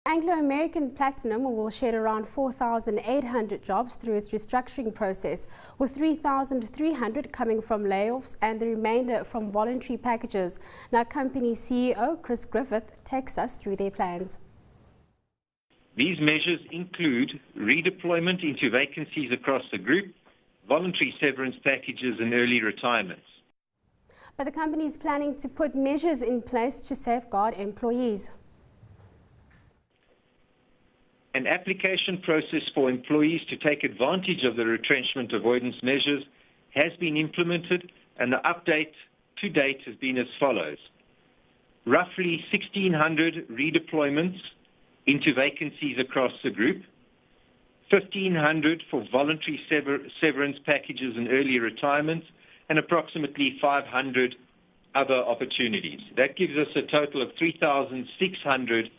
Anglo American Platinum will shed around 4,800 jobs through its restructuring process, with 3,300 coming from layoffs and the remainder from voluntary packages. Now, company CEO Chris Griffith takes us through their plans. These measures include redeployment into vacancies across the group, voluntary severance packages and early retirements. But the company is planning to put measures in place to safeguard employees. An application process for employees to take advantage of the retrenchment avoidance measures has been implemented, and the update to date has been as follows. Roughly 1,600 redeployments into vacancies across the group, 1,500 for voluntary severance packages and early retirement, and approximately 500 other opportunities. That gives us a total of 3,600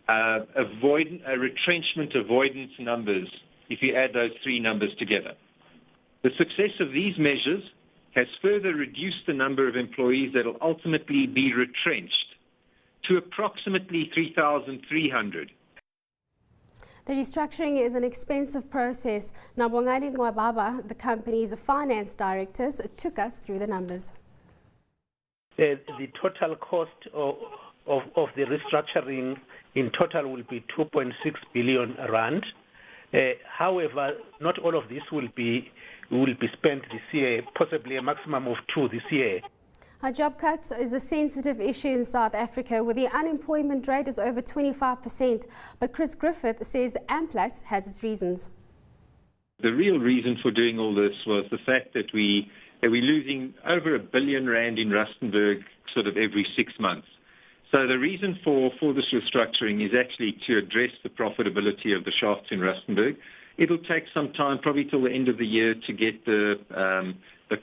retrenchment avoidance numbers if you add those three numbers together. The success of these measures has further reduced the number of employees that will ultimately be retrenched to approximately 3,300. The restructuring is an expensive process. Now, Bongani Nwababa, the company's finance director, took us through the numbers. The total cost of the restructuring in total will be 2.6 billion rand. However, not all of this will be spent this year, possibly a maximum of 2 this year. Job cuts is a sensitive issue in South Africa, where the unemployment rate is over 25%. But Chris Griffith says Amplats has its reasons. The real reason for doing all this was the fact that we're losing over R1 billion in Rustenburg sort of every 6 months. So the reason for this restructuring is actually to address the profitability of the shafts in Rustenburg. It'll take some time, probably till the end of the year, to get the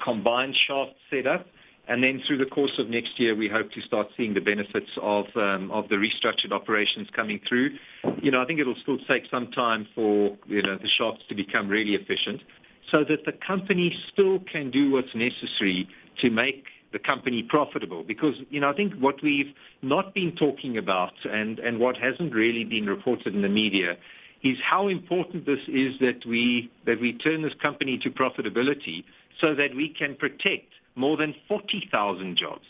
combined shaft set up. And then through the course of next year, we hope to start seeing the benefits of the restructured operations coming through. I think it'll still take some time for the shafts to become really efficient, so that the company still can do what's necessary to make the company profitable. Because I think what we've not been talking about and what hasn't really been reported in the media is how important this is that we turn this company to profitability, so that we can protect more than 40,000 jobs.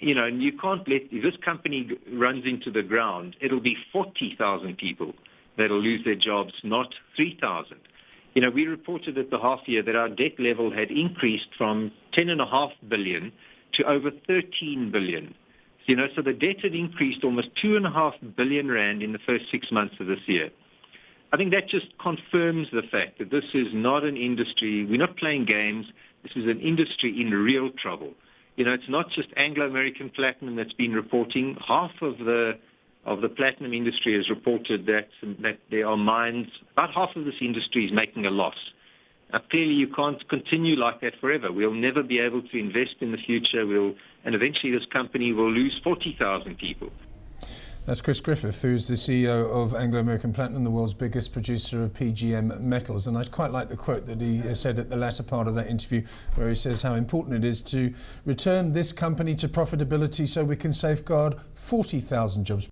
And you can't if this company runs into the ground, it'll be 40,000 people that'll lose their jobs, not 3,000. We reported at the half year that our debt level had increased from 10.5 billion to over 13 billion. So the debt had increased almost 2.5 billion rand in the first 6 months of this year. I think that just confirms the fact that this is not an industry. We're not playing games. This is an industry in real trouble. It's not just Anglo American Platinum that's been reporting. Half of the platinum industry has reported that there are mines. About half of this industry is making a loss. Clearly, you can't continue like that forever. We'll never be able to invest in the future. And eventually this company will lose 40,000 people. That's Chris Griffith, who's the CEO of Anglo American Platinum, the world's biggest producer of PGM metals. And I quite like the quote that he said at the latter part of that interview, where he says how important it is to return this company to profitability so we can safeguard 40,000 jobs.